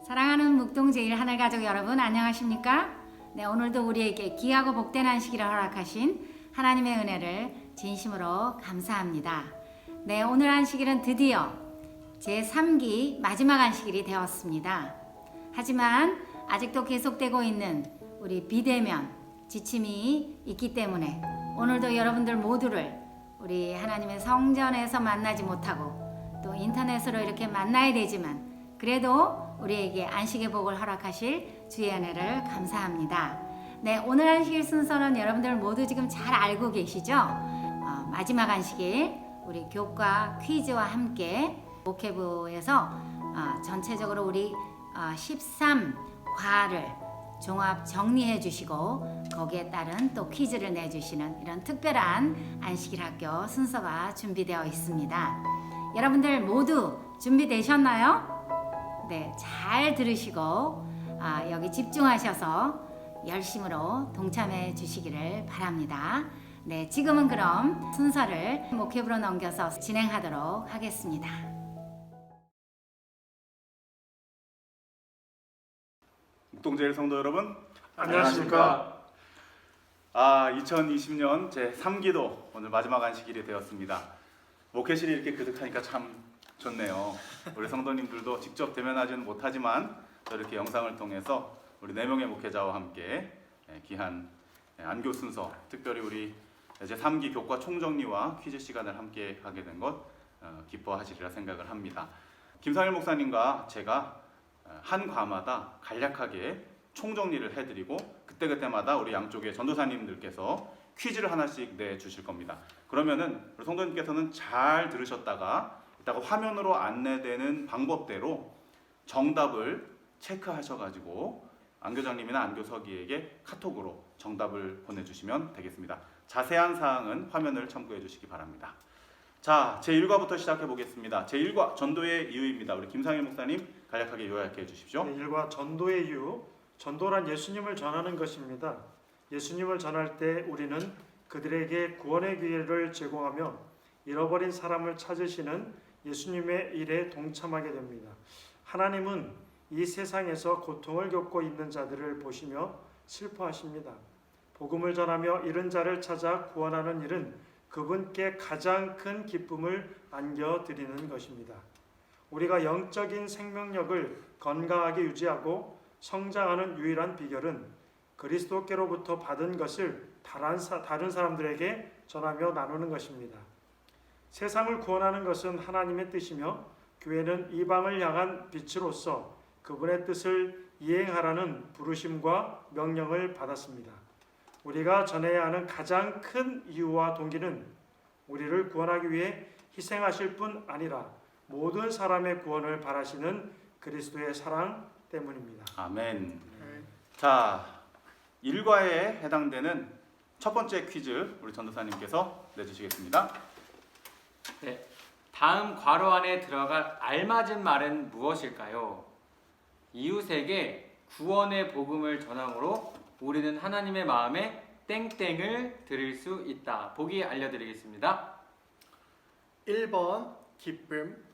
사랑하는 묵동제일 하늘가족 여러분 안녕하십니까? 네, 오늘도 우리에게 귀하고 복된 안식일을 허락하신 하나님의 은혜를 진심으로 감사합니다. 네, 오늘 안식일은 드디어 제3기 마지막 안식일이 되었습니다. 하지만 아직도 계속되고 있는 우리 비대면 지침이 있기 때문에 오늘도 여러분들 모두를 우리 하나님의 성전에서 만나지 못하고 또 인터넷으로 이렇게 만나야 되지만 그래도 우리에게 안식의 복을 허락하실 주의 은혜를 감사합니다. 네, 오늘 안식일 순서는 여러분들 모두 지금 잘 알고 계시죠? 마지막 안식일 우리 교과 퀴즈와 함께 목회부에서 전체적으로 우리 13과를 종합 정리해 주시고 거기에 따른 또 퀴즈를 내주시는 이런 특별한 안식일 학교 순서가 준비되어 있습니다. 여러분들 모두 준비되셨나요? 네, 잘 들으시고 여기 집중하셔서 열심으로 동참해 주시기를 바랍니다. 네, 지금은 그럼 순서를 목회부로 넘겨서 진행하도록 하겠습니다. 묵동제일 성도 여러분 안녕하십니까. 2020년 제3기도 오늘 마지막 안식일이 되었습니다. 목회실이 이렇게 그득하니까 참 좋네요. 우리 성도님들도 직접 대면하지는 못하지만 이렇게 영상을 통해서 우리 4명의 목회자와 함께 귀한 안교 순서, 특별히 우리 제3기 교과 총정리와 퀴즈 시간을 함께 하게 된 것 기뻐하시리라 생각을 합니다. 김상일 목사님과 제가 한 과마다 간략하게 총정리를 해드리고 그때그때마다 우리 양쪽의 전도사님들께서 퀴즈를 하나씩 내주실 겁니다. 그러면은 우리 성도님께서는 잘 들으셨다가 이따가 화면으로 안내되는 방법대로 정답을 체크하셔가지고 안교장님이나 안교서기에게 카톡으로 정답을 보내주시면 되겠습니다. 자세한 사항은 화면을 참고해 주시기 바랍니다. 자, 제1과부터 시작해 보겠습니다. 제1과 전도의 이유입니다. 우리 김상일 목사님 간략하게 요약해 주십시오. 네, 1과 전도의 이유. 전도란 예수님을 전하는 것입니다. 예수님을 전할 때 우리는 그들에게 구원의 기회를 제공하며 잃어버린 사람을 찾으시는 예수님의 일에 동참하게 됩니다. 하나님은 이 세상에서 고통을 겪고 있는 자들을 보시며 슬퍼하십니다. 복음을 전하며 잃은 자를 찾아 구원하는 일은 그분께 가장 큰 기쁨을 안겨드리는 것입니다. 우리가 영적인 생명력을 건강하게 유지하고 성장하는 유일한 비결은 그리스도께로부터 받은 것을 다른 사람들에게 전하며 나누는 것입니다. 세상을 구원하는 것은 하나님의 뜻이며 교회는 이방을 향한 빛으로서 그분의 뜻을 이행하라는 부르심과 명령을 받았습니다. 우리가 전해야 하는 가장 큰 이유와 동기는 우리를 구원하기 위해 희생하실 뿐 아니라 모든 사람의 구원을 바라시는 그리스도의 사랑 때문입니다. 아멘. 자, 1과에 해당되는 첫 번째 퀴즈 우리 전도사님께서 내주시겠습니다. 네, 다음 괄호 안에 들어갈 알맞은 말은 무엇일까요? 이웃에게 구원의 복음을 전함으로 우리는 하나님의 마음에 땡땡을 드릴 수 있다. 보기 알려드리겠습니다. 1번 기쁨,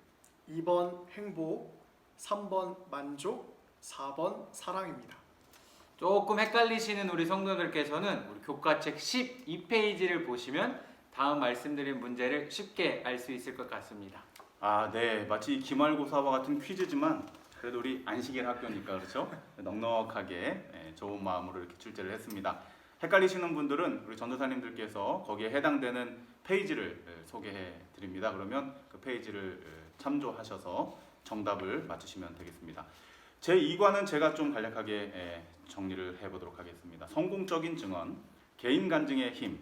2번 행복, 3번 만족, 4번 사랑입니다. 조금 헷갈리시는 우리 성도들께서는 우리 교과책 12페이지를 보시면 다음 말씀드린 문제를 쉽게 알 수 있을 것 같습니다. 네, 마치 기말고사와 같은 퀴즈지만 그래도 우리 안식일 학교니까 그렇죠? 넉넉하게 좋은 마음으로 이렇게 출제를 했습니다. 헷갈리시는 분들은 우리 전도사님들께서 거기에 해당되는 페이지를 소개해 드립니다. 그러면 그 페이지를 참조하셔서 정답을 맞추시면 되겠습니다. 제2과는 제가 좀 간략하게 정리를 해보도록 하겠습니다. 성공적인 증언, 개인 간증의 힘,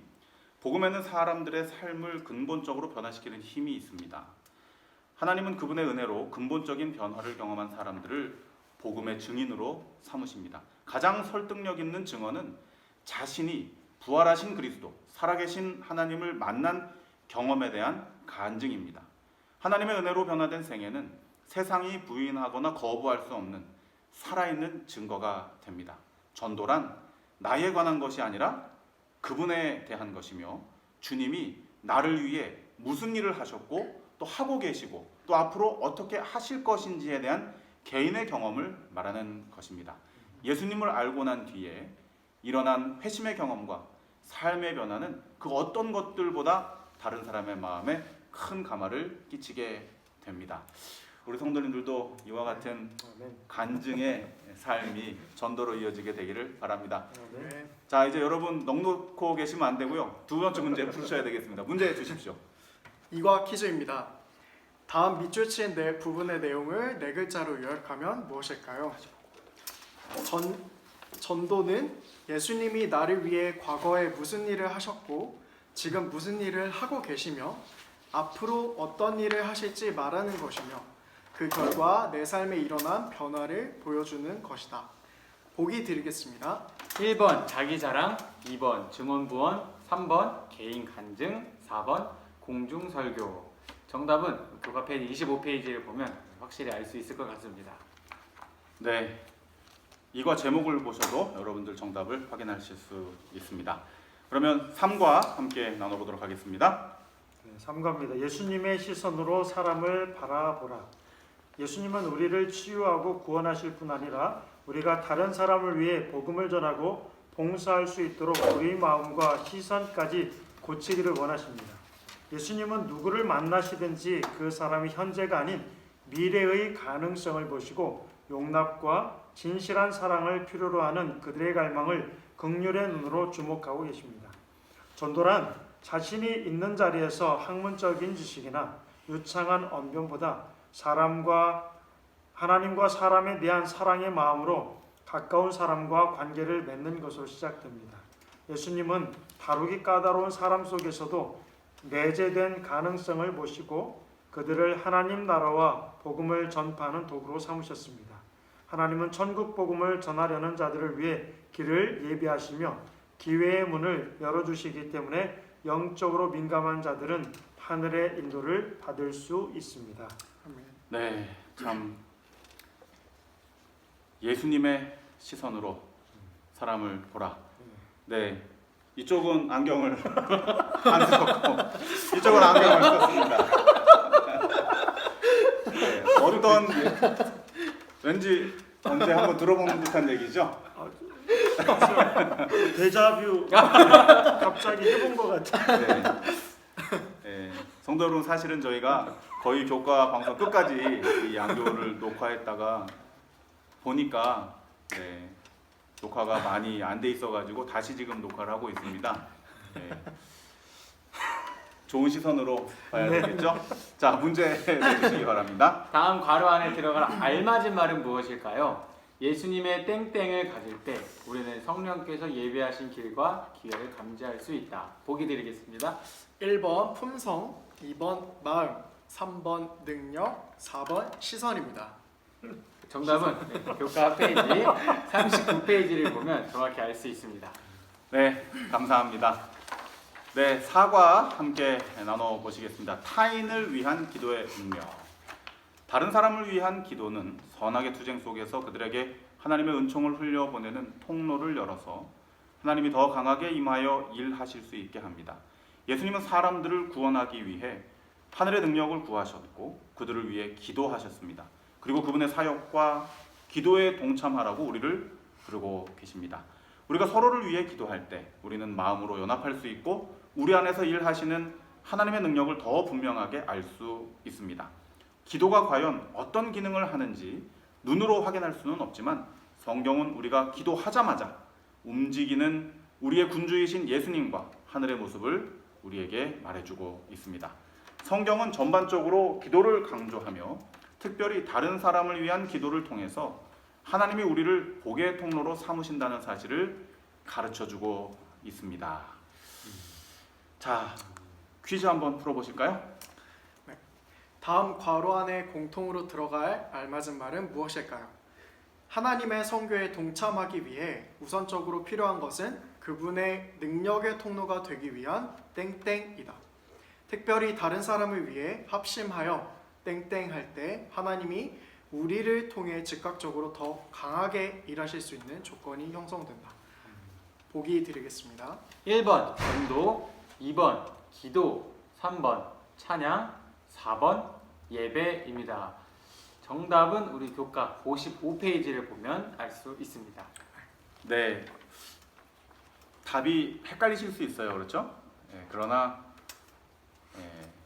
복음에는 사람들의 삶을 근본적으로 변화시키는 힘이 있습니다. 하나님은 그분의 은혜로 근본적인 변화를 경험한 사람들을 복음의 증인으로 삼으십니다. 가장 설득력 있는 증언은 자신이 부활하신 그리스도, 살아계신 하나님을 만난 경험에 대한 간증입니다. 하나님의 은혜로 변화된 생애는 세상이 부인하거나 거부할 수 없는 살아있는 증거가 됩니다. 전도란 나에 관한 것이 아니라 그분에 대한 것이며 주님이 나를 위해 무슨 일을 하셨고 또 하고 계시고 또 앞으로 어떻게 하실 것인지에 대한 개인의 경험을 말하는 것입니다. 예수님을 알고 난 뒤에 일어난 회심의 경험과 삶의 변화는 그 어떤 것들보다 다른 사람의 마음에 큰 감화를 끼치게 됩니다. 우리 성도님들도 이와 같은 아멘. 간증의 삶이 전도로 이어지게 되기를 바랍니다. 아멘. 자, 이제 여러분 넉넉고 계시면 안 되고요. 두 번째 문제 푸셔야 되겠습니다. 문제 주십시오. 이과 퀴즈입니다. 다음 밑줄 치인 부분의 내용을 네 글자로 요약하면 무엇일까요? 전도는 예수님이 나를 위해 과거에 무슨 일을 하셨고 지금 무슨 일을 하고 계시며 앞으로 어떤 일을 하실지 말하는 것이며 그 결과 내 삶에 일어난 변화를 보여주는 것이다. 보기 드리겠습니다. 1번 자기 자랑, 2번 증언부언, 3번 개인 간증, 4번 공중 설교. 정답은 교과 페이지 25페이지를 보면 확실히 알 수 있을 것 같습니다. 네, 이과 제목을 보셔도 여러분들 정답을 확인하실 수 있습니다. 그러면 3과 함께 나눠보도록 하겠습니다. 네, 3과입니다. 예수님의 시선으로 사람을 바라보라. 예수님은 우리를 치유하고 구원하실 뿐 아니라 우리가 다른 사람을 위해 복음을 전하고 봉사할 수 있도록 우리 마음과 시선까지 고치기를 원하십니다. 예수님은 누구를 만나시든지 그 사람이 현재가 아닌 미래의 가능성을 보시고 용납과 진실한 사랑을 필요로 하는 그들의 갈망을 긍휼의 눈으로 주목하고 계십니다. 전도란 자신이 있는 자리에서 학문적인 지식이나 유창한 언변보다 하나님과 사람에 대한 사랑의 마음으로 가까운 사람과 관계를 맺는 것으로 시작됩니다. 예수님은 다루기 까다로운 사람 속에서도 내재된 가능성을 보시고 그들을 하나님 나라와 복음을 전파하는 도구로 삼으셨습니다. 하나님은 천국 복음을 전하려는 자들을 위해 길을 예비하시며 기회의 문을 열어주시기 때문에 영적으로 민감한 자들은 하늘의 인도를 받을 수 있습니다. 아멘. 네, 참 예수님의 시선으로 사람을 보라. 네, 이쪽은 안경을 안 썼고 이쪽은 안경을 썼습니다. 네, 어떤 왠지 언제 한번 들어본 듯한 얘기죠? 데자뷰 갑자기 해본 것 같아요. 네. 네, 성도 여러분, 사실은 저희가 거의 교과 방송 끝까지 이 양교를 녹화했다가 보니까 네, 녹화가 많이 안 돼 있어가지고 다시 지금 녹화를 하고 있습니다. 네. 좋은 시선으로 봐야 되겠죠? 자, 문제 내주시기 바랍니다. 다음 괄호 안에 들어갈 알맞은 말은 무엇일까요? 예수님의 땡땡을 가질 때 우리는 성령께서 예비하신 길과 기회를 감지할 수 있다. 보기 드리겠습니다. 1번 품성, 2번 마음, 3번 능력, 4번 시선입니다. 정답은 교과 페이지 39페이지를 보면 정확히 알 수 있습니다. 네, 감사합니다. 네, 4과 함께 나눠보시겠습니다. 타인을 위한 기도의 능력. 다른 사람을 위한 기도는 선악의 투쟁 속에서 그들에게 하나님의 은총을 흘려보내는 통로를 열어서 하나님이 더 강하게 임하여 일하실 수 있게 합니다. 예수님은 사람들을 구원하기 위해 하늘의 능력을 구하셨고 그들을 위해 기도하셨습니다. 그리고 그분의 사역과 기도에 동참하라고 우리를 부르고 계십니다. 우리가 서로를 위해 기도할 때 우리는 마음으로 연합할 수 있고 우리 안에서 일하시는 하나님의 능력을 더 분명하게 알 수 있습니다. 기도가 과연 어떤 기능을 하는지 눈으로 확인할 수는 없지만 성경은 우리가 기도하자마자 움직이는 우리의 군주이신 예수님과 하늘의 모습을 우리에게 말해주고 있습니다. 성경은 전반적으로 기도를 강조하며 특별히 다른 사람을 위한 기도를 통해서 하나님이 우리를 복의 통로로 삼으신다는 사실을 가르쳐주고 있습니다. 자, 퀴즈 한번 풀어보실까요? 다음 괄호 안에 공통으로 들어갈 알맞은 말은 무엇일까요? 하나님의 선교에 동참하기 위해 우선적으로 필요한 것은 그분의 능력의 통로가 되기 위한 땡땡이다. 특별히 다른 사람을 위해 합심하여 땡땡 할 때 하나님이 우리를 통해 즉각적으로 더 강하게 일하실 수 있는 조건이 형성된다. 보기 드리겠습니다. 1번 전도, 2번 기도, 3번 찬양, 4번 예배입니다. 정답은 우리 교과 55페이지를 보면 알 수 있습니다. 네, 답이 헷갈리실 수 있어요, 그렇죠? 그러나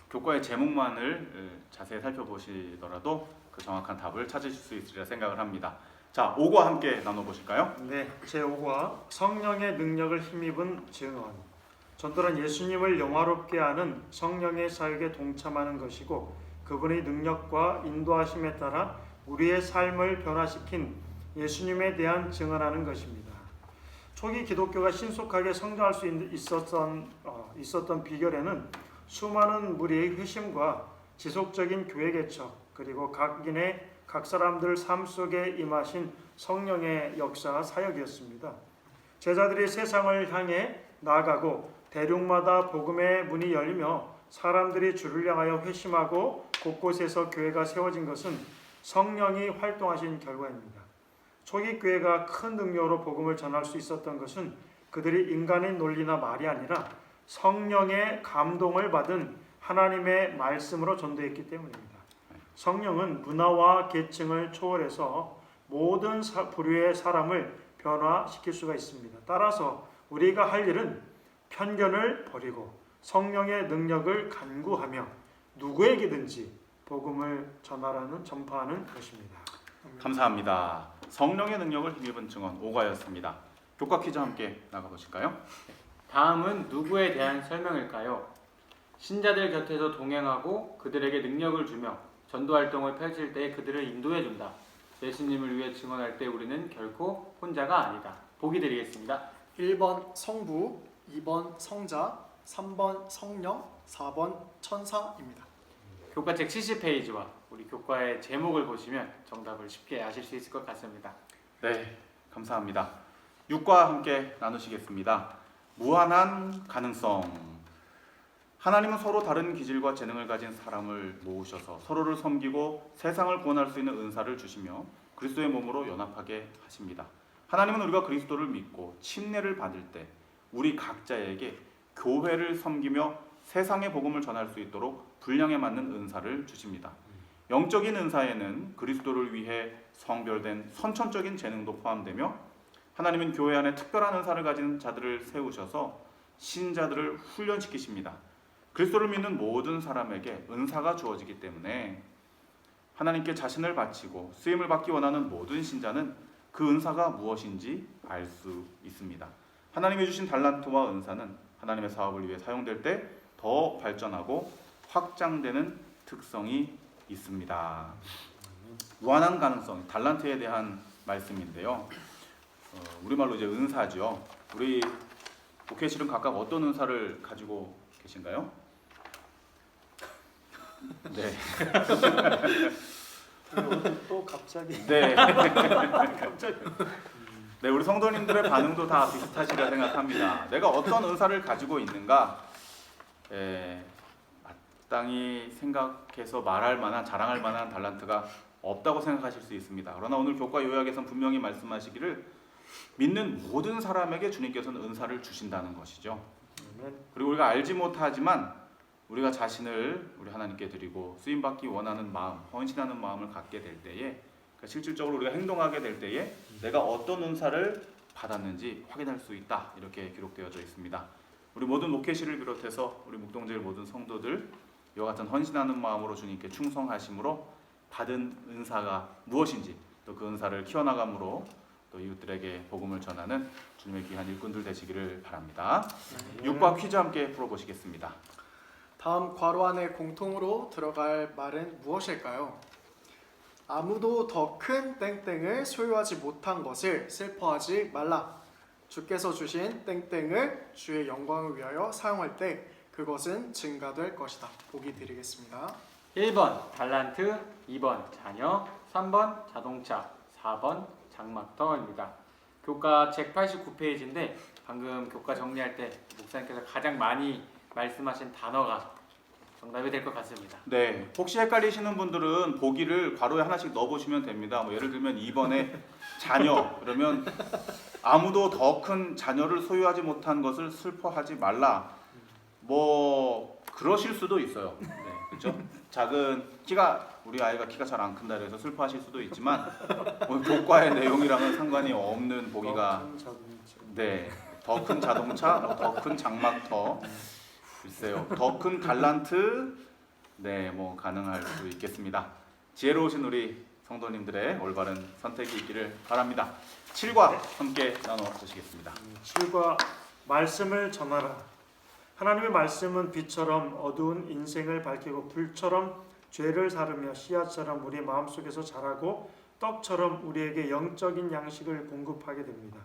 교과의 제목만을 자세히 살펴보시더라도 그 정확한 답을 찾으실 수 있으리라 생각을 합니다. 자, 5과 함께 나눠보실까요? 네, 제5과 성령의 능력을 힘입은 증언. 전도란 예수님을 영화롭게 하는 성령의 사역에 동참하는 것이고 그분의 능력과 인도하심에 따라 우리의 삶을 변화시킨 예수님에 대한 증언하는 것입니다. 초기 기독교가 신속하게 성장할 수 있었던 비결에는 수많은 무리의 회심과 지속적인 교회 개척 그리고 각 사람들 삶 속에 임하신 성령의 역사 사역이었습니다. 제자들이 세상을 향해 나아가고 대륙마다 복음의 문이 열리며 사람들이 주를 향하여 회심하고 곳곳에서 교회가 세워진 것은 성령이 활동하신 결과입니다. 초기 교회가 큰 능력으로 복음을 전할 수 있었던 것은 그들이 인간의 논리나 말이 아니라 성령의 감동을 받은 하나님의 말씀으로 전도했기 때문입니다. 성령은 문화와 계층을 초월해서 모든 부류의 사람을 변화시킬 수가 있습니다. 따라서 우리가 할 일은 편견을 버리고 성령의 능력을 간구하며 누구에게든지 복음을 전파하는 것입니다. 감사합니다. 성령의 능력을 힘입은 증언 5과였습니다. 교과 퀴즈 함께 나가보실까요? 다음은 누구에 대한 설명일까요? 신자들 곁에서 동행하고 그들에게 능력을 주며 전도 활동을 펼칠 때 그들을 인도해 준다. 예수님을 위해 증언할 때 우리는 결코 혼자가 아니다. 보기 드리겠습니다. 1번 성부, 2번 성자, 3번 성령, 4번 천사입니다. 교과책 70페이지와 우리 교과의 제목을 보시면 정답을 쉽게 아실 수 있을 것 같습니다. 네, 감사합니다. 6과 함께 나누시겠습니다. 무한한 가능성. 하나님은 서로 다른 기질과 재능을 가진 사람을 모으셔서 서로를 섬기고 세상을 구원할 수 있는 은사를 주시며 그리스도의 몸으로 연합하게 하십니다. 하나님은 우리가 그리스도를 믿고 침례를 받을 때 우리 각자에게 교회를 섬기며 세상의 복음을 전할 수 있도록 분량에 맞는 은사를 주십니다. 영적인 은사에는 그리스도를 위해 성별된 선천적인 재능도 포함되며 하나님은 교회 안에 특별한 은사를 가진 자들을 세우셔서 신자들을 훈련시키십니다. 그리스도를 믿는 모든 사람에게 은사가 주어지기 때문에 하나님께 자신을 바치고 쓰임을 받기 원하는 모든 신자는 그 은사가 무엇인지 알 수 있습니다. 하나님이 주신 달란트와 은사는 하나님의 사업을 위해 사용될 때 더 발전하고 확장되는 특성이 있습니다. 무한한 가능성, 달란트에 대한 말씀인데요. 우리말로 이제 은사죠. 우리 목회실은 각각 어떤 은사를 가지고 계신가요? 네. 또 갑자기 네. 네, 우리 성도님들의 반응도 다 비슷하시리라 생각합니다. 내가 어떤 은사를 가지고 있는가? 마땅히 생각해서 말할 만한, 자랑할 만한 달란트가 없다고 생각하실 수 있습니다. 그러나 오늘 교과 요약에선 분명히 말씀하시기를 믿는 모든 사람에게 주님께서는 은사를 주신다는 것이죠. 그리고 우리가 알지 못하지만 우리가 자신을 우리 하나님께 드리고 쓰임받기 원하는 마음, 헌신하는 마음을 갖게 될 때에, 그러니까 실질적으로 우리가 행동하게 될 때에 내가 어떤 은사를 받았는지 확인할 수 있다. 이렇게 기록되어져 있습니다. 우리 모든 목회실을 비롯해서 우리 묵동제일 모든 성도들 이와 같은 헌신하는 마음으로 주님께 충성하심으로 받은 은사가 무엇인지 또 그 은사를 키워나감으로 또 이웃들에게 복음을 전하는 주님의 귀한 일꾼들 되시기를 바랍니다. 6과 퀴즈 함께 풀어보시겠습니다. 다음 괄호 안에 공통으로 들어갈 말은 무엇일까요? 아무도 더 큰 땡땡을 소유하지 못한 것을 슬퍼하지 말라. 주께서 주신 땡땡을 주의 영광을 위하여 사용할 때 그것은 증가될 것이다. 보기 드리겠습니다. 1번 달란트, 2번 자녀, 3번 자동차, 4번 장막터입니다. 교과 책 89페이지인데 방금 교과 정리할 때 목사님께서 가장 많이 말씀하신 단어가 정답이 될 것 같습니다. 네, 혹시 헷갈리시는 분들은 보기를 괄호에 하나씩 넣어보시면 됩니다. 뭐 예를 들면 2번에 자녀, 그러면 아무도 더 큰 자녀를 소유하지 못한 것을 슬퍼하지 말라. 뭐 그러실 수도 있어요. 네. 그렇죠? 작은 우리 아이가 키가 잘 안 큰다 그래서 슬퍼하실 수도 있지만 오늘 교과의 내용이랑은 상관이 없는 보기가 큰 자동차. 네, 더 큰 자동차, 더 큰 장막터, 글쎄요, 더 큰 달란트, 네, 뭐 가능할 수 있겠습니다. 지혜로우신 우리 성도님들의 올바른 선택이 있기를 바랍니다. 7과 함께 나눠 보시겠습니다. 7과 말씀을 전하라. 하나님의 말씀은 빛처럼 어두운 인생을 밝히고 불처럼 죄를 사르며 씨앗처럼 우리 마음속에서 자라고 떡처럼 우리에게 영적인 양식을 공급하게 됩니다.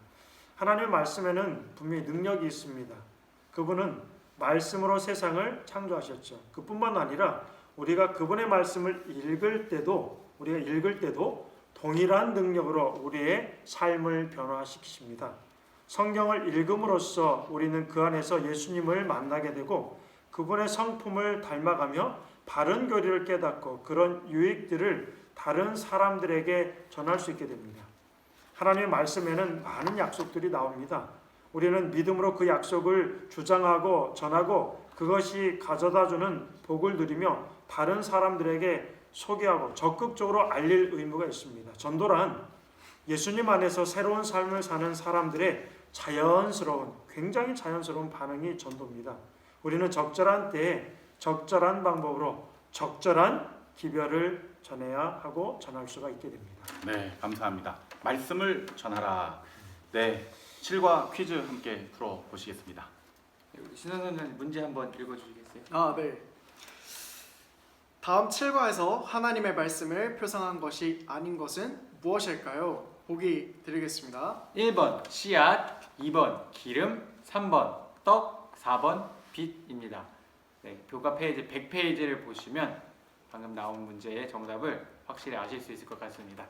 하나님의 말씀에는 분명히 능력이 있습니다. 그분은 말씀으로 세상을 창조하셨죠. 그뿐만 아니라 우리가 그분의 말씀을 읽을 때도 동일한 능력으로 우리의 삶을 변화시키십니다. 성경을 읽음으로써 우리는 그 안에서 예수님을 만나게 되고 그분의 성품을 닮아가며 바른 교리를 깨닫고 그런 유익들을 다른 사람들에게 전할 수 있게 됩니다. 하나님의 말씀에는 많은 약속들이 나옵니다. 우리는 믿음으로 그 약속을 주장하고 전하고 그것이 가져다주는 복을 누리며 다른 사람들에게 소개하고 적극적으로 알릴 의무가 있습니다. 전도란 예수님 안에서 새로운 삶을 사는 사람들의 굉장히 자연스러운 반응이 전도입니다. 우리는 적절한 때에 적절한 방법으로 적절한 기별을 전해야 하고 전할 수가 있게 됩니다. 네, 감사합니다. 말씀을 전하라. 네, 7과 퀴즈 함께 풀어 보시겠습니다. 우리 신원 선생님 문제 한번 읽어주시겠어요? 아, 네. 다음 7과에서 하나님의 말씀을 표상한 것이 아닌 것은 무엇일까요? 보기 드리겠습니다. 1번 씨앗, 2번 기름, 3번 떡, 4번 빛입니다. 네, 교과 페이지 100페이지를 보시면 방금 나온 문제의 정답을 확실히 아실 수 있을 것 같습니다.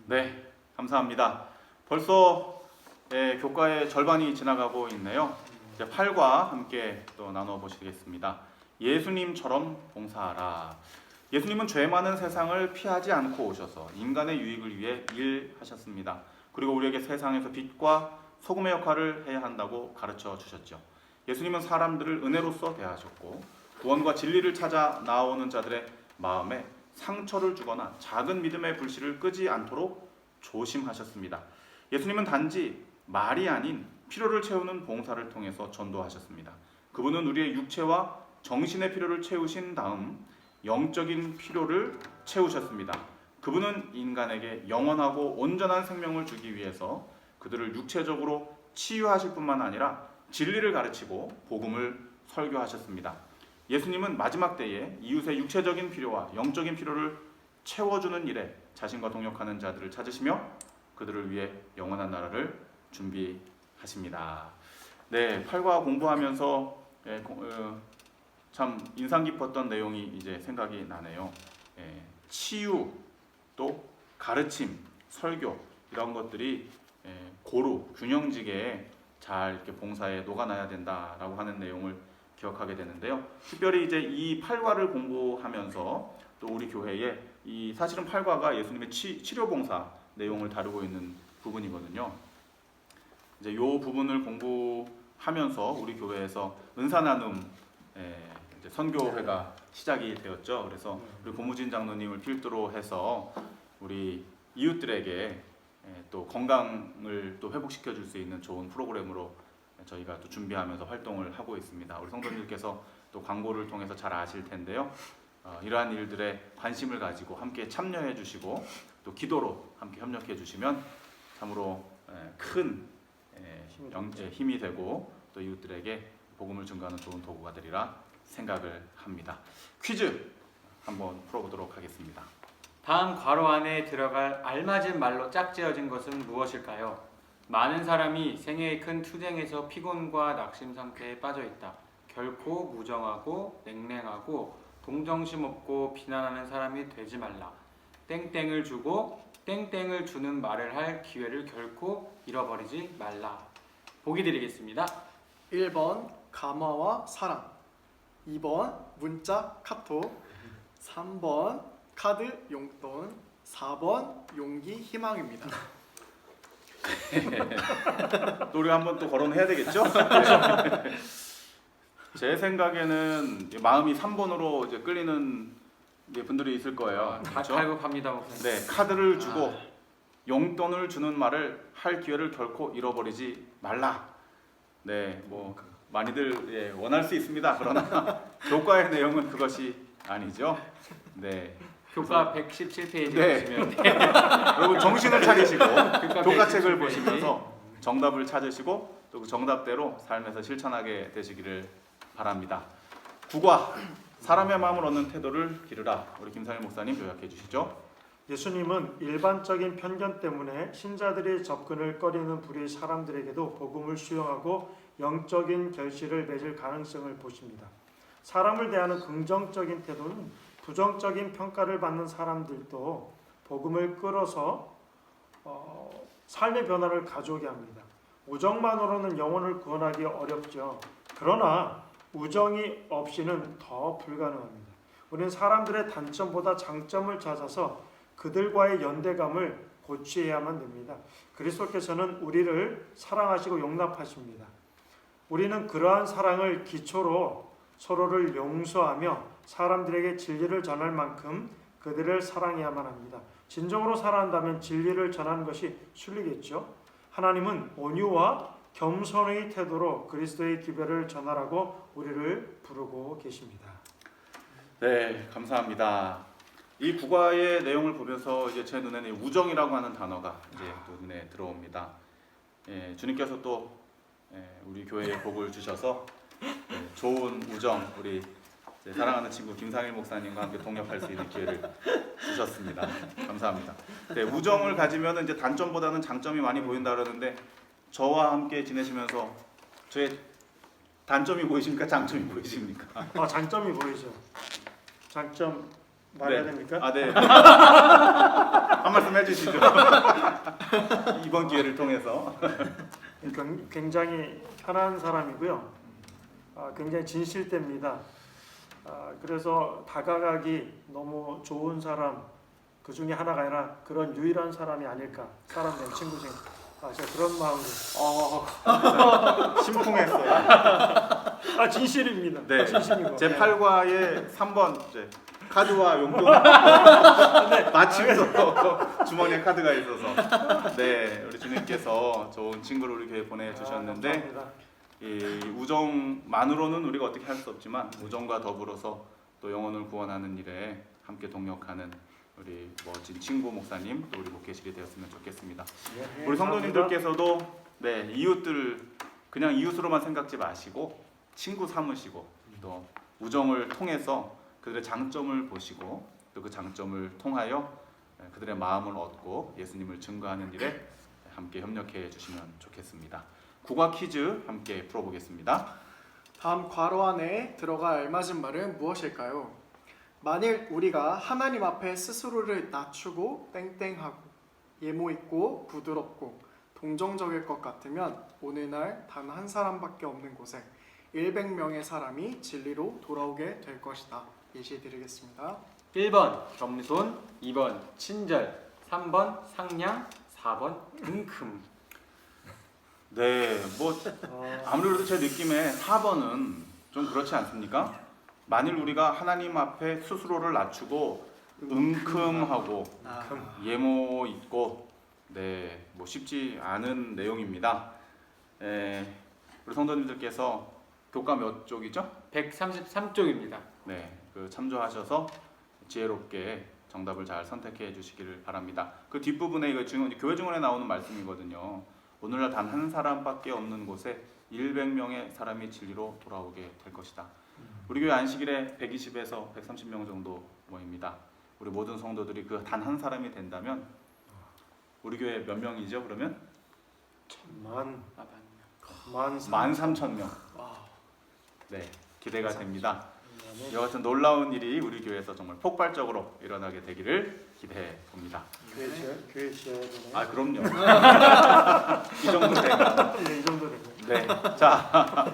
네, 감사합니다. 벌써 교과의 절반이 지나가고 있네요. 이제 8과 함께 또 나눠 보시겠습니다. 예수님처럼 봉사하라. 예수님은 죄 많은 세상을 피하지 않고 오셔서 인간의 유익을 위해 일하셨습니다. 그리고 우리에게 세상에서 빛과 소금의 역할을 해야 한다고 가르쳐 주셨죠. 예수님은 사람들을 은혜로써 대하셨고 구원과 진리를 찾아 나오는 자들의 마음에 상처를 주거나 작은 믿음의 불씨를 끄지 않도록 조심하셨습니다. 예수님은 단지 말이 아닌 필요를 채우는 봉사를 통해서 전도하셨습니다. 그분은 우리의 육체와 정신의 필요를 채우신 다음 영적인 필요를 채우셨습니다. 그분은 인간에게 영원하고 온전한 생명을 주기 위해서 그들을 육체적으로 치유하실 뿐만 아니라 진리를 가르치고 복음을 설교하셨습니다. 예수님은 마지막 때에 이웃의 육체적인 필요와 영적인 필요를 채워주는 일에 자신과 동역하는 자들을 찾으시며 그들을 위해 영원한 나라를 준비하십니다. 네, 8과 공부하면서 참 인상 깊었던 내용이 이제 생각이 나네요. 치유, 또 가르침, 설교 이런 것들이 고루 균형지게 잘 이렇게 봉사에 녹아나야 된다라고 하는 내용을 기억하게 되는데요. 특별히 이제 이 8과를 공부하면서 또 우리 교회에 사실은 8과가 예수님의 치료 봉사 내용을 다루고 있는 부분이거든요. 이제 이 부분을 공부하면서 우리 교회에서 은사 나눔 이제 선교회가 시작이 되었죠. 그래서 우리 고무진 장로님을 필두로 해서 우리 이웃들에게 또 건강을 또 회복시켜 줄 수 있는 좋은 프로그램으로 저희가 또 준비하면서 활동을 하고 있습니다. 우리 성도님께서 또 광고를 통해서 잘 아실 텐데요. 이러한 일들에 관심을 가지고 함께 참여해 주시고 또 기도로 함께 협력해 주시면 참으로 큰 힘이 되고 또 이웃들에게 복음을 증거하는 좋은 도구가 되리라 생각을 합니다. 퀴즈 한번 풀어보도록 하겠습니다. 다음 괄호 안에 들어갈 알맞은 말로 짝지어진 것은 무엇일까요? 많은 사람이 생애의 큰 투쟁에서 피곤과 낙심 상태에 빠져 있다. 결코 무정하고 냉랭하고 동정심 없고 비난하는 사람이 되지 말라. 땡땡을 주고 땡땡을 주는 말을 할 기회를 결코 잃어버리지 말라. 보기 드리겠습니다. 1번 감화와 사랑, 2번 문자 카톡, 3번 카드 용돈, 4번 용기 희망입니다. 또 우리가 한번 또 거론해야 되겠죠? 제 생각에는 마음이 3번으로 이제 끌리는 이제 분들이 있을 거예요. 다 그렇죠? 탈북합니다, 목사님. 네, 카드를 주고 용돈을 주는 말을 할 기회를 결코 잃어버리지 말라. 네, 뭐 많이들 예, 원할 수 있습니다. 그러나 교과의 내용은 그것이 아니죠. 네, 교과 117페이지 네. 보시면 여러분 정신을 차리시고 교과책을 117 보시면서 정답을 찾으시고 또 그 정답대로 삶에서 실천하게 되시기를 바랍니다. 국화 사람의 마음을 얻는 태도를 기르라. 우리 김상일 목사님 요약해 주시죠. 예수님은 일반적인 편견 때문에 신자들이 접근을 꺼리는 부류의 사람들에게도 복음을 수용하고 영적인 결실을 맺을 가능성을 보십니다. 사람을 대하는 긍정적인 태도는 부정적인 평가를 받는 사람들도 복음을 끌어서 삶의 변화를 가져오게 합니다. 우정만으로는 영혼을 구원하기 어렵죠. 그러나 우정이 없이는 더 불가능합니다. 우리는 사람들의 단점보다 장점을 찾아서 그들과의 연대감을 고취해야만 됩니다. 그리스도께서는 우리를 사랑하시고 용납하십니다. 우리는 그러한 사랑을 기초로 서로를 용서하며 사람들에게 진리를 전할 만큼 그들을 사랑해야만 합니다. 진정으로 사랑한다면 진리를 전하는 것이 순리겠죠. 하나님은 온유와 겸손의 태도로 그리스도의 기별을 전하라고 우리를 부르고 계십니다. 네, 감사합니다. 이 국화의 내용을 보면서 이제 제 눈에는 우정이라고 하는 단어가 이제 또 눈에 들어옵니다. 예, 주님께서 또 우리 교회에 복을 주셔서 좋은 우정 우리 사랑하는 친구 김상일 목사님과 함께 동역할 수 있는 기회를 주셨습니다. 감사합니다. 네, 우정을 가지면 이제 단점보다는 장점이 많이 보인다 그러는데 저와 함께 지내시면서 저의 단점이 보이십니까? 장점이 보이십니까? 장점이 보이죠. 장점 말해야 네. 됩니까? 아, 네. 한 말씀 해주시죠. 이번 기회를 통해서. 굉장히 편한 사람이고요. 굉장히 진실됩니다. 그래서 다가가기 너무 좋은 사람 그 중에 하나가 아니라 그런 유일한 사람이 아닐까. 사람 된 친구 중에 제가 그런 마음으로 심쿵했어요. 진실입니다. 네. 진심이고. 제 8과의 3번 카드와 용돈 마침 또 주머니에 카드가 있어서 네 우리 주님께서 좋은 친구를 우리 교회에 보내주셨는데 감사합니다. 이 우정만으로는 우리가 어떻게 할 수 없지만 우정과 더불어서 또 영혼을 구원하는 일에 함께 동역하는 우리 멋진 친구 목사님 또 우리 목회실이 되었으면 좋겠습니다. 네, 우리 성도님들께서도 네 이웃들 그냥 이웃으로만 생각지 마시고 친구 삼으시고 또 우정을 통해서 그들의 장점을 보시고 또 그 장점을 통하여 그들의 마음을 얻고 예수님을 증거하는 일에 함께 협력해 주시면 좋겠습니다. 국어 퀴즈 함께 풀어보겠습니다. 다음 괄호 안에 들어갈 알맞은 말은 무엇일까요? 만일 우리가 하나님 앞에 스스로를 낮추고 땡땡하고 예모 있고 부드럽고 동정적일 것 같으면 오늘날 단 한 사람밖에 없는 곳에 100명의 사람이 진리로 돌아오게 될 것이다. 예시 드리겠습니다. 1번 겸손, 2번 친절, 3번 상냥, 4번 은큼. 네, 뭐 아무래도 제 느낌에 4번은 좀 그렇지 않습니까? 만일 우리가 하나님 앞에 스스로를 낮추고 은큼하고 예모 있고 네, 뭐 쉽지 않은 내용입니다. 우리 성도님들께서 교과 몇 쪽이죠? 133쪽입니다. 네, 그 참조하셔서 지혜롭게 정답을 잘 선택해 주시기를 바랍니다. 그 뒷부분에 이거 교회 증언에 나오는 말씀이거든요. 오늘날 단 한 사람밖에 없는 곳에 100명의 사람이 진리로 돌아오게 될 것이다. 우리 교회 안식일에 120에서 130명 정도 모입니다. 우리 모든 성도들이 그 단 한 사람이 된다면 우리 교회 몇 명이죠? 그러면 13,000명. 네, 기대가 됩니다. 이와 같은 놀라운 일이 우리 교회에서 정말 폭발적으로 일어나게 되기를 기대해 봅니다. 교회 지어야 되나요? 아, 그럼요. 이 정도 되면. 네, 이 정도 되고. 네, 자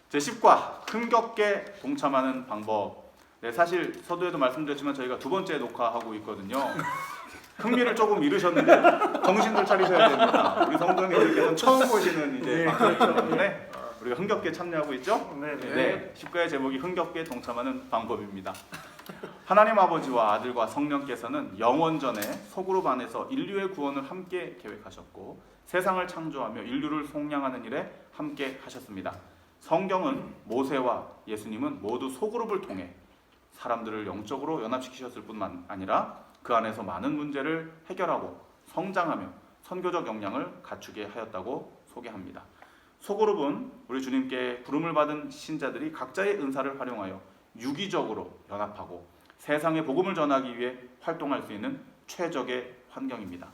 제 10과 흥겹게 동참하는 방법. 네, 사실 서두에도 말씀드렸지만 저희가 두 번째 녹화하고 있거든요. 흥미를 조금 잃으셨는데 정신을 차리셔야 됩니다. 우리 성도님들께서는 처음 보시는 이제 방송이기 때문에 우리 우리가 흥겹게 참여하고 있죠? 네. 네. 10과의 제목이 흥겹게 동참하는 방법입니다. 하나님 아버지와 아들과 성령께서는 영원전에 소그룹 안에서 인류의 구원을 함께 계획하셨고 세상을 창조하며 인류를 속량하는 일에 함께 하셨습니다. 성경은 모세와 예수님은 모두 소그룹을 통해 사람들을 영적으로 연합시키셨을 뿐만 아니라 그 안에서 많은 문제를 해결하고 성장하며 선교적 역량을 갖추게 하였다고 소개합니다. 소그룹은 우리 주님께 부름을 받은 신자들이 각자의 은사를 활용하여 유기적으로 연합하고 세상에 복음을 전하기 위해 활동할 수 있는 최적의 환경입니다.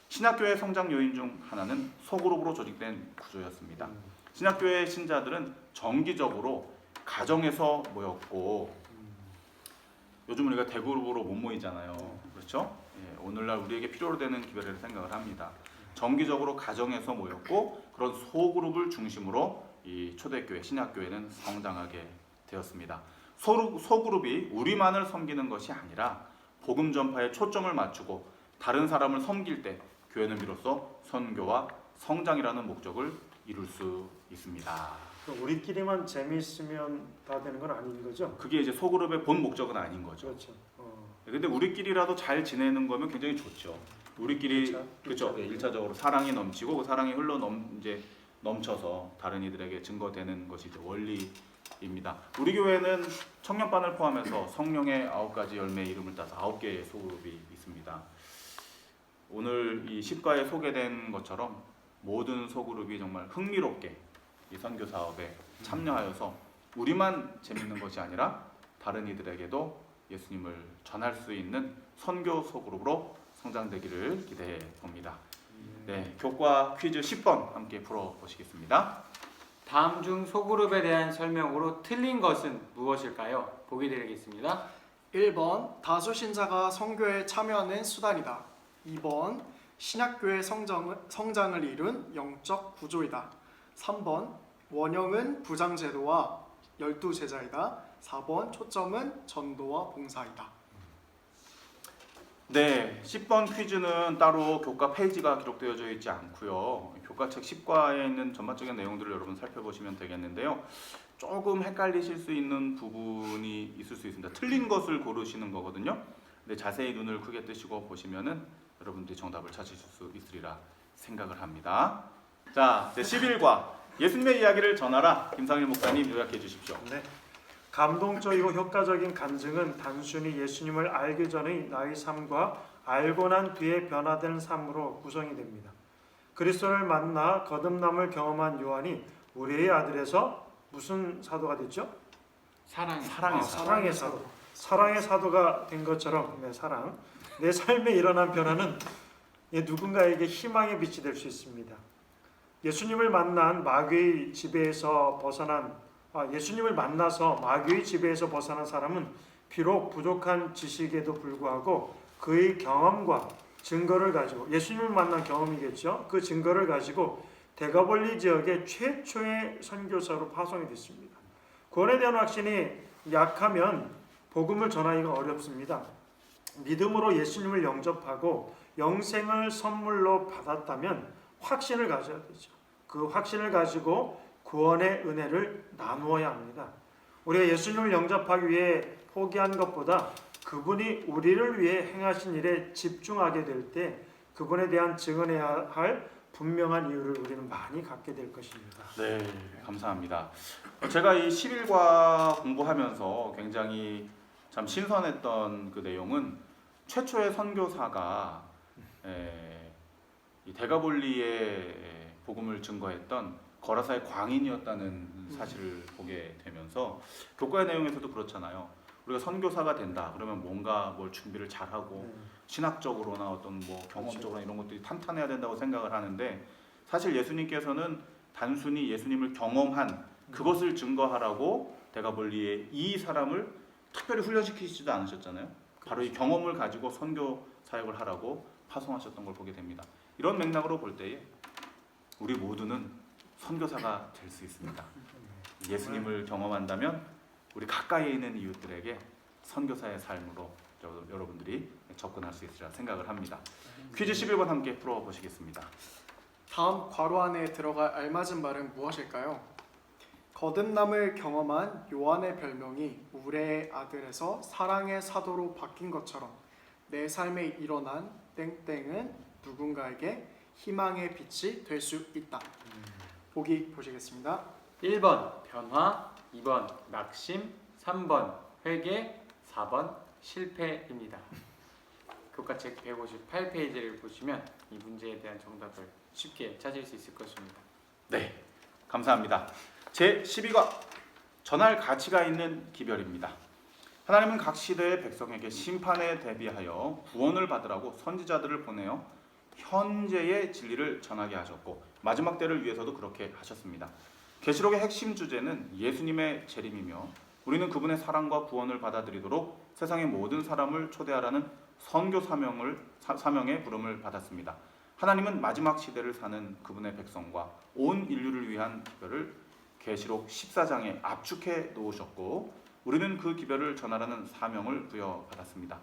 신약교회 성장 요인 중 하나는 소그룹으로 조직된 구조였습니다. 신약교회 신자들은 정기적으로 가정에서 모였고 요즘 우리가 대그룹으로 못 모이잖아요. 그렇죠? 예, 오늘날 우리에게 필요로 되는 기회를 생각을 합니다. 정기적으로 가정에서 모였고 그런 소그룹을 중심으로 이 초대교회, 신약교회는 성장하게 되었습니다. 소그룹이 우리만을 섬기는 것이 아니라 복음 전파에 초점을 맞추고 다른 사람을 섬길 때 교회는 비로소 선교와 성장이라는 목적을 이룰 수 있습니다. 우리끼리만 재미있으면 다 되는 건 아닌 거죠? 그게 이제 소그룹의 본 목적은 아닌 거죠. 그렇죠. 근데 우리끼리라도 잘 지내는 거면 굉장히 좋죠. 우리끼리 그렇죠. 네, 1차적으로 사랑이 넘치고 그 사랑이 이제 넘쳐서 다른 이들에게 증거되는 것이 이제 원리입니다. 우리 교회는 청년반을 포함해서 성령의 9가지 열매의 이름을 따서 9개의 소그룹이 있습니다. 오늘 이 10과에 소개된 것처럼 모든 소그룹이 정말 흥미롭게 이 선교 사업에 참여하여서 우리만 재밌는 것이 아니라 다른 이들에게도 예수님을 전할 수 있는 선교 소그룹으로 성장되기를 기대해 봅니다. 네, 교과 퀴즈 10번 함께 풀어보시겠습니다. 다음 중 소그룹에 대한 설명으로 틀린 것은 무엇일까요? 보기 드리겠습니다. 1번 다수 신자가 선교에 참여하는 수단이다. 2번 신약교회 성장을 이룬 영적 구조이다. 3번 원형은 부장제도와 12제자이다. 4번 초점은 전도와 봉사이다. 네, 10번 퀴즈는 따로 교과 페이지가 기록되어져 있지 않고요. 교과책 10과에 있는 전반적인 내용들을 여러분 살펴보시면 되겠는데요. 조금 헷갈리실 수 있는 부분이 있을 수 있습니다. 틀린 것을 고르시는 거거든요. 근데 자세히 눈을 크게 뜨시고 보시면은 여러분들이 정답을 찾으실 수 있으리라 생각을 합니다. 자, 이제 11과 예수님의 이야기를 전하라. 김상일 목사님 요약해 주십시오. 네. 감동적이고 효과적인 간증은 단순히 예수님을 알기 전의 나의 삶과 알고 난 뒤에 변화되는 삶으로 구성이 됩니다. 그리스도를 만나 거듭남을 경험한 요한이 우리의 아들에서 무슨 사도가 됐죠? 사랑의 사도. 사랑의 사도가 된 것처럼 사랑. 내 삶에 일어난 변화는 누군가에게 희망의 빛이 될 수 있습니다. 예수님을 만난 마귀의 지배에서 예수님을 만나서 마귀의 지배에서 벗어난 사람은 비록 부족한 지식에도 불구하고 그의 경험과 증거를 가지고 예수님을 만난 경험이겠죠. 그 증거를 가지고 대가볼리 지역의 최초의 선교사로 파송이 됐습니다. 구원에 대한 확신이 약하면 복음을 전하기가 어렵습니다. 믿음으로 예수님을 영접하고 영생을 선물로 받았다면 확신을 가져야 되죠. 그 확신을 가지고 구원의 은혜를 나누어야 합니다. 우리가 예수님을 영접하기 위해 포기한 것보다 그분이 우리를 위해 행하신 일에 집중하게 될 때 그분에 대한 증언해야 할 분명한 이유를 우리는 많이 갖게 될 것입니다. 네, 감사합니다. 제가 이 11과 공부하면서 굉장히 참 신선했던 그 내용은 최초의 선교사가 이 데가볼리의 복음을 증거했던 거라사의 광인이었다는 사실을 보게 되면서 교과의 내용에서도 그렇잖아요. 우리가 선교사가 된다 그러면 뭔가 뭘 준비를 잘하고 신학적으로나 어떤 뭐 경험적으로나 이런 것들이 탄탄해야 된다고 생각을 하는데 사실 예수님께서는 단순히 예수님을 경험한 그것을 증거하라고 데가볼리의 이 사람을 특별히 훈련시키지도 않으셨잖아요. 바로 이 경험을 가지고 선교 사역을 하라고 파송하셨던 걸 보게 됩니다. 이런 맥락으로 볼 때에 우리 모두는 선교사가 될 수 있습니다. 예수님을 경험한다면 우리 가까이 있는 이웃들에게 선교사의 삶으로 여러분들이 접근할 수 있으리라 생각을 합니다. 퀴즈 11번 함께 풀어보시겠습니다. 다음 괄호 안에 들어갈 알맞은 말은 무엇일까요? 거듭남을 경험한 요한의 별명이 우레의 아들에서 사랑의 사도로 바뀐 것처럼 내 삶에 일어난 땡땡은 누군가에게 희망의 빛이 될 수 있다. 보기 보시겠습니다. 1번 변화, 2번 낙심, 3번 회개, 4번 실패입니다. 교과책 158페이지를 보시면 이 문제에 대한 정답을 쉽게 찾을 수 있을 것입니다. 네, 감사합니다. 제 12과 전할 가치가 있는 기별입니다. 하나님은 각 시대의 백성에게 심판에 대비하여 구원을 받으라고 선지자들을 보내어 현재의 진리를 전하게 하셨고 마지막 때를 위해서도 그렇게 하셨습니다. 계시록의 핵심 주제는 예수님의 재림이며 우리는 그분의 사랑과 구원을 받아들이도록 세상의 모든 사람을 초대하라는 선교 사명의 부름을 받았습니다. 하나님은 마지막 시대를 사는 그분의 백성과 온 인류를 위한 기별을 계시록 14장에 압축해 놓으셨고 우리는 그 기별을 전하라는 사명을 부여받았습니다.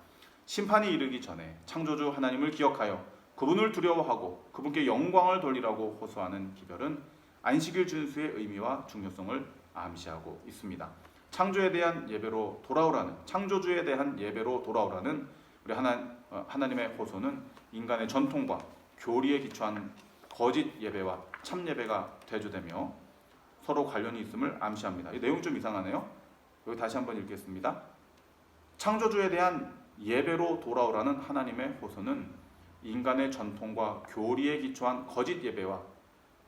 심판이 이르기 전에 창조주 하나님을 기억하여 그분을 두려워하고 그분께 영광을 돌리라고 호소하는 기별은 안식일 준수의 의미와 중요성을 암시하고 있습니다. 창조주에 대한 예배로 돌아오라는 우리 하나님의 호소는 인간의 전통과 교리에 기초한 거짓 예배와 참 예배가 대조되며 서로 관련이 있음을 암시합니다. 이 내용 좀 이상하네요. 여기 다시 한번 읽겠습니다. 창조주에 대한 예배로 돌아오라는 하나님의 호소는 인간의 전통과 교리에 기초한 거짓 예배와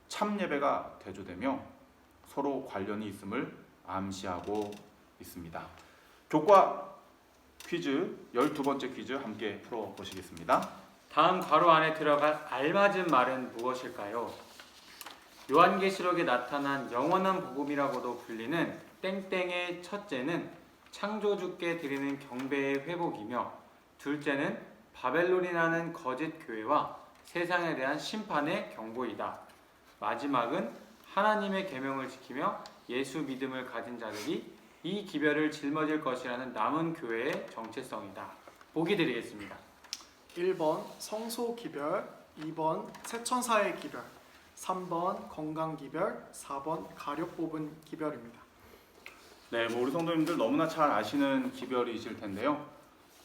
참 예배가 대조되며 서로 관련이 있음을 암시하고 있습니다. 교과 퀴즈 12번째 퀴즈 함께 풀어보시겠습니다. 다음 괄호 안에 들어갈 알맞은 말은 무엇일까요? 요한계시록에 나타난 영원한 복음이라고도 불리는 땡땡의 첫째는 창조주께 드리는 경배의 회복이며 둘째는 바벨론이라는 거짓 교회와 세상에 대한 심판의 경고이다. 마지막은 하나님의 계명을 지키며 예수 믿음을 가진 자들이 이 기별을 짊어질 것이라는 남은 교회의 정체성이다. 보기 드리겠습니다. 1번 성소 기별, 2번 새천사의 기별, 3번 건강 기별, 4번 가력 뽑은 기별입니다. 네, 우리 성도님들 너무나 잘 아시는 기별이실 텐데요.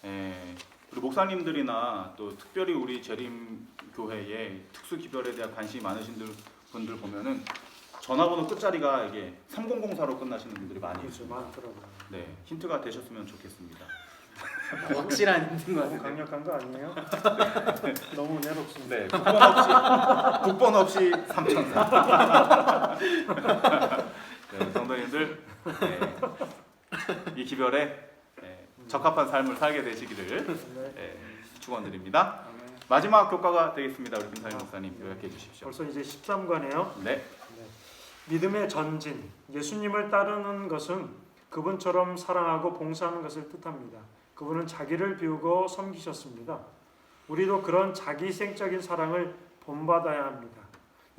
우리 목사님들이나 또 특별히 우리 재림교회의 특수 기별에 대한 관심이 많으신 분들 보면은 전화번호 끝자리가 이게 3004로 끝나시는 분들이 많이 그렇죠, 있습니다. 많더라고요. 네, 힌트가 되셨으면 좋겠습니다. 확실한 힌트인 것 너무 같은데. 강력한 거 아니에요? 너무 은혜롭습니다. 네, 국번 없이 3004. 네, 성도님들 이 기별에 적합한 삶을 살게 되시기를 네. 축원드립니다. 마지막 교과가 되겠습니다. 우리 김상희 목사님 요약해 주십시오. 벌써 이제 13과네요. 네. 믿음의 전진, 예수님을 따르는 것은 그분처럼 사랑하고 봉사하는 것을 뜻합니다. 그분은 자기를 비우고 섬기셨습니다. 우리도 그런 자기희생적인 사랑을 본받아야 합니다.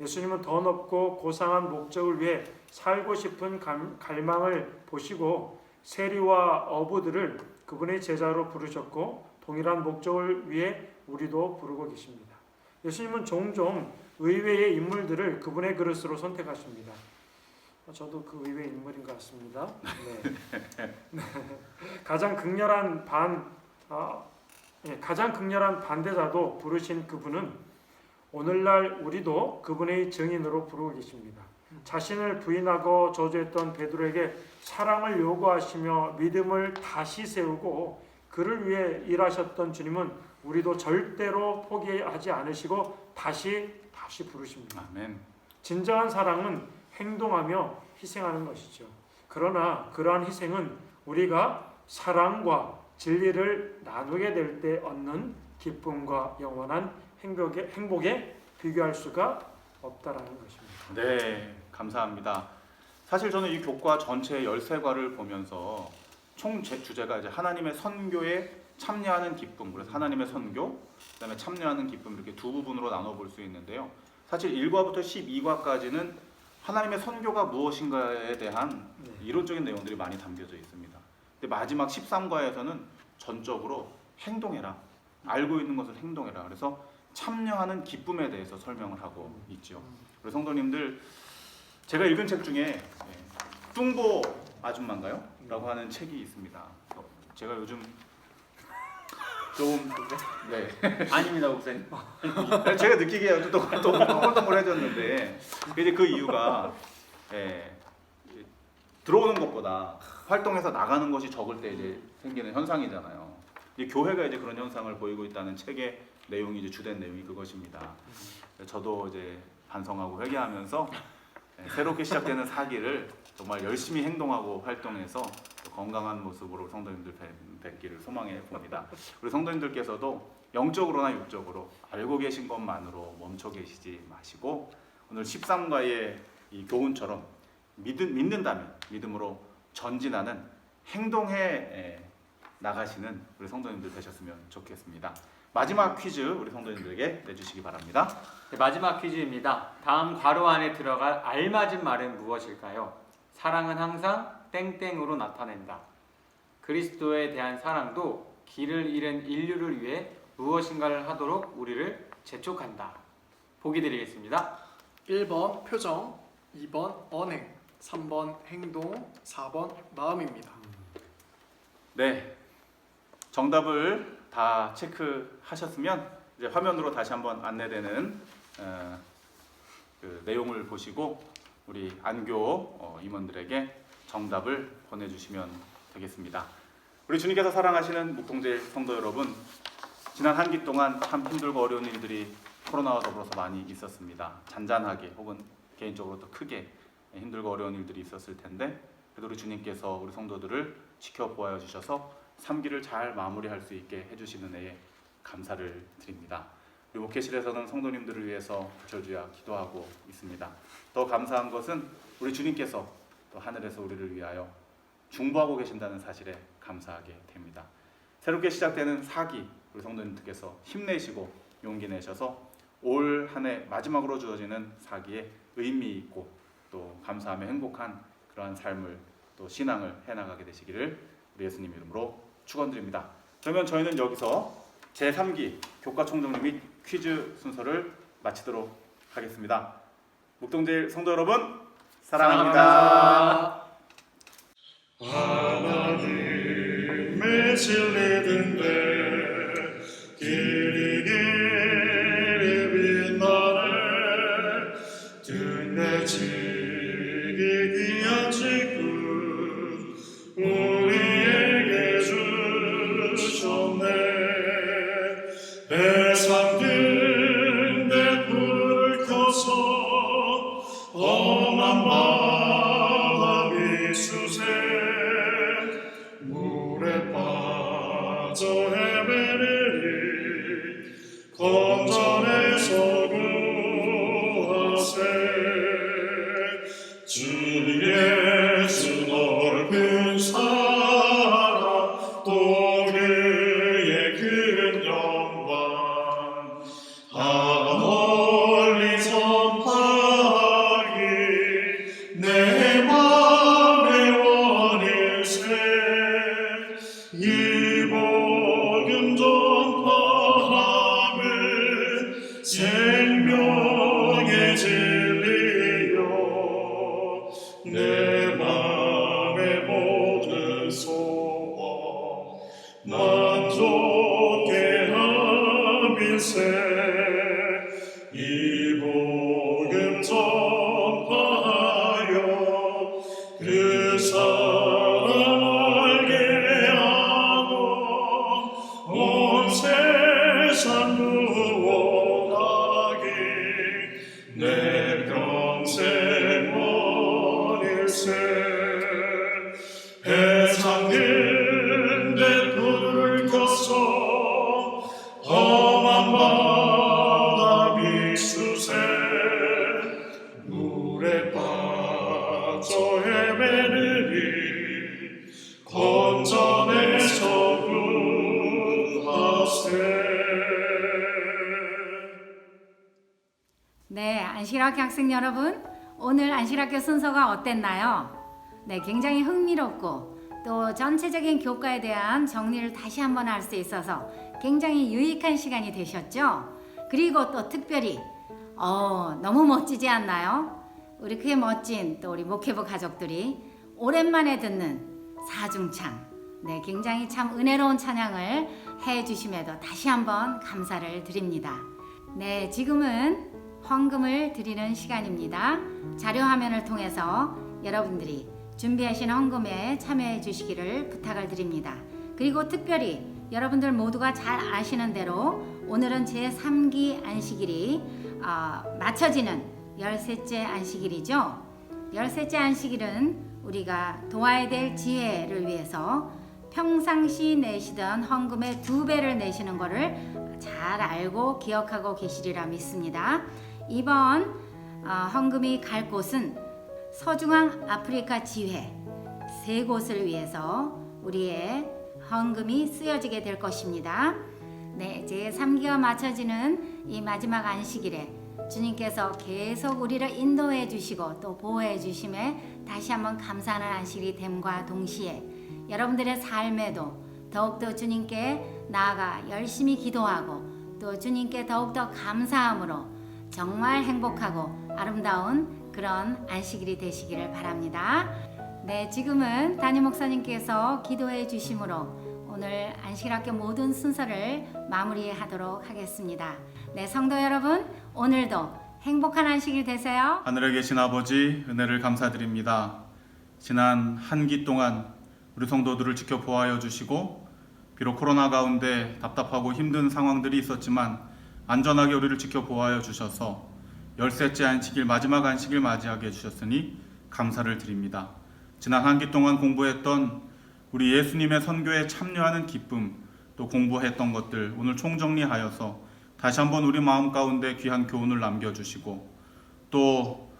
예수님은 더 높고 고상한 목적을 위해 살고 싶은 갈망을 보시고 세리와 어부들을 그분의 제자로 부르셨고 동일한 목적을 위해 우리도 부르고 계십니다. 예수님은 종종 의외의 인물들을 그분의 그릇으로 선택하십니다. 저도 그 의외의 인물인 것 같습니다. 네. 가장 극렬한 반대자도 부르신 그분은 오늘날 우리도 그분의 증인으로 부르고 계십니다. 자신을 부인하고 저주했던 베드로에게 사랑을 요구하시며 믿음을 다시 세우고 그를 위해 일하셨던 주님은 우리도 절대로 포기하지 않으시고 다시 부르십니다. 아멘. 진정한 사랑은 행동하며 희생하는 것이죠. 그러나 그러한 희생은 우리가 사랑과 진리를 나누게 될 때 얻는 기쁨과 영원한 행복에 비교할 수가 없다라는 것입니다. 네, 감사합니다. 사실 저는 이 교과 전체 13과를 보면서 총 주제가 이제 하나님의 선교에 참여하는 기쁨, 그래서 하나님의 선교, 그다음에 참여하는 기쁨 이렇게 두 부분으로 나눠 볼 수 있는데요. 사실 1과부터 12과까지는 하나님의 선교가 무엇인가에 대한 이론적인 내용들이 많이 담겨져 있습니다. 근데 마지막 13과에서는 전적으로 행동해라, 알고 있는 것을 행동해라. 그래서 참여하는 기쁨에 대해서 설명을 하고 있죠. 우리 성도님들, 제가 읽은 책 중에 뚱보 아줌마인가요? 라고 하는 책이 있습니다. 제가 요즘 좀 네. 아닙니다, 목사님. 제가 느끼기에 또 동글동글해졌는데 이제 그 이유가 들어오는 것보다 활동해서 나가는 것이 적을 때 이제 생기는 현상이잖아요. 이 교회가 이제 그런 현상을 보이고 있다는 책의 내용이 이제 주된 내용이 그것입니다. 저도 이제 반성하고 회개하면서 새롭게 시작되는 사기를 정말 열심히 행동하고 활동해서 건강한 모습으로 성도님들 뵙기를 소망해 봅니다. 우리 성도님들께서도 영적으로나 육적으로 알고 계신 것만으로 멈춰 계시지 마시고 오늘 13과의 이 교훈처럼 믿는다면 믿음으로 전진하는 행동해 나가시는 우리 성도님들 되셨으면 좋겠습니다. 마지막 퀴즈 우리 성도님들에게 내주시기 바랍니다. 네, 마지막 퀴즈입니다. 다음 괄호 안에 들어갈 알맞은 말은 무엇일까요? 사랑은 항상 땡땡으로 나타낸다. 그리스도에 대한 사랑도 길을 잃은 인류를 위해 무엇인가를 하도록 우리를 재촉한다. 보기 드리겠습니다. 1번 표정, 2번 언행, 3번 행동, 4번 마음입니다. 네, 정답을 다 체크하셨으면 이제 화면으로 다시 한번 안내되는 그 내용을 보시고 우리 안교 임원들에게 정답을 보내주시면 되겠습니다. 우리 주님께서 사랑하시는 묵동제일 성도 여러분, 지난 한 기 동안 참 힘들고 어려운 일들이 코로나와 더불어서 많이 있었습니다. 잔잔하게 혹은 개인적으로 또 크게 힘들고 어려운 일들이 있었을 텐데 그래도 우리 주님께서 우리 성도들을 지켜보아 주셔서 3기를 잘 마무리할 수 있게 해주시는 애에 감사를 드립니다. 우리 목회실에서는 성도님들을 위해서 부처주야 기도하고 있습니다. 더 감사한 것은 우리 주님께서 또 하늘에서 우리를 위하여 중보하고 계신다는 사실에 감사하게 됩니다. 새롭게 시작되는 4기 우리 성도님들께서 힘내시고 용기 내셔서 올 한 해 마지막으로 주어지는 4기에 의미 있고 또 감사하며 행복한 그러한 삶을 또 신앙을 해나가게 되시기를 우리 예수님 이름으로 축원드립니다. 그러면 저희는 여기서 제3기 교과총정리 및 퀴즈 순서를 마치도록 하겠습니다. 묵동제일 성도 여러분 사랑합니다. 하나님의 진리든데 길이 빛나네 등대지기 귀한 직분 우리에게 주셨네 배상 등대 불을 켜서 험한 바람이 수세 물에 빠져 헤매리니 건전에서 구하세 주 예수 넓은 사랑 또 그의 큰 영광 널리 선포하기 내 맘의 원일세 이 복음 전파함은 생명의 진리요 내 맘의 모든 소원 만족해 함일세 이 복음 전파하여 그 사랑 알게 하고 온 세상 구원하기 내 평생 원일세 해상인데 불을 켜서 험한 바다 비수세 물에 빠져 헤매느니 건전에서 구하세 네, 안식학교 학생 여러분, 오늘 안식학교 순서가 어땠나요? 네, 굉장히 흥미롭고 또 전체적인 교과에 대한 정리를 다시 한번 할 수 있어서 굉장히 유익한 시간이 되셨죠? 그리고 또 특별히 너무 멋지지 않나요? 우리 그게 멋진 또 우리 목회부 가족들이 오랜만에 듣는 사중창, 네, 굉장히 참 은혜로운 찬양을 해주심에도 다시 한번 감사를 드립니다. 네, 지금은 헌금을 드리는 시간입니다. 자료 화면을 통해서 여러분들이 준비하신 헌금에 참여해 주시기를 부탁을 드립니다. 그리고 특별히 여러분들 모두가 잘 아시는 대로 오늘은 제3기 안식일이 맞춰지는 13째 안식일이죠. 13째 안식일은 우리가 도와야 될 지혜를 위해서 평상시 내시던 헌금의 2배를 내시는 것을 잘 알고 기억하고 계시리라 믿습니다. 이번 헌금이 갈 곳은 서중앙 아프리카 지회 3곳을 위해서 우리의 헌금이 쓰여지게 될 것입니다. 네, 제3기가 맞춰지는 이 마지막 안식일에 주님께서 계속 우리를 인도해 주시고 또 보호해 주심에 다시 한번 감사하는 안식일이 됨과 동시에 여러분들의 삶에도 더욱더 주님께 나아가 열심히 기도하고 또 주님께 더욱더 감사함으로 정말 행복하고 아름다운 그런 안식일이 되시기를 바랍니다. 네, 지금은 담임 목사님께서 기도해 주심으로 오늘 안식일학교 모든 순서를 마무리하도록 하겠습니다. 네, 성도 여러분, 오늘도 행복한 안식일 되세요. 하늘에 계신 아버지, 은혜를 감사드립니다. 지난 한 기 동안 우리 성도들을 지켜보아여 주시고 비록 코로나 가운데 답답하고 힘든 상황들이 있었지만 안전하게 우리를 지켜보아여 주셔서 13째 안식일, 마지막 안식일 맞이하게 해주셨으니 감사를 드립니다. 지난 한 기 동안 공부했던 우리 예수님의 선교에 참여하는 기쁨, 또 공부했던 것들 오늘 총정리하여서 다시 한번 우리 마음 가운데 귀한 교훈을 남겨주시고 또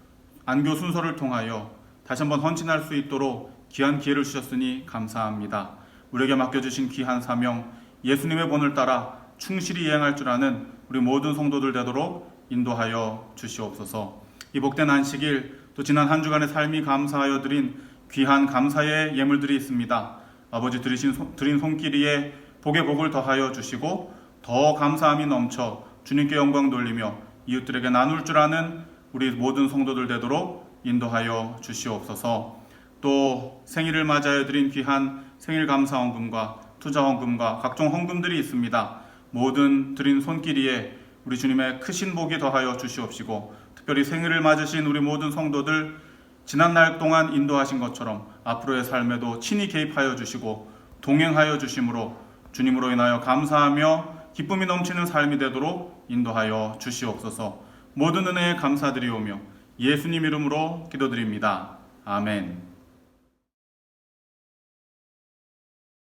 안교 순서를 통하여 다시 한번 헌신할 수 있도록 귀한 기회를 주셨으니 감사합니다. 우리에게 맡겨주신 귀한 사명, 예수님의 본을 따라 충실히 이행할 줄 아는 우리 모든 성도들 되도록 인도하여 주시옵소서. 이 복된 안식일, 또 지난 한 주간의 삶이 감사하여 드린 귀한 감사의 예물들이 있습니다. 아버지 드린 손길이에 복의 복을 더하여 주시고 더 감사함이 넘쳐 주님께 영광 돌리며 이웃들에게 나눌 줄 아는 우리 모든 성도들 되도록 인도하여 주시옵소서. 또 생일을 맞이하여 드린 귀한 생일 감사 헌금과 투자 헌금과 각종 헌금들이 있습니다. 모든 드린 손길이에 우리 주님의 크신 복이 더하여 주시옵시고 특별히 생일을 맞으신 우리 모든 성도들 지난 날 동안 인도하신 것처럼 앞으로의 삶에도 친히 개입하여 주시고 동행하여 주심으로 주님으로 인하여 감사하며 기쁨이 넘치는 삶이 되도록 인도하여 주시옵소서. 모든 은혜에 감사드리오며 예수님 이름으로 기도드립니다. 아멘.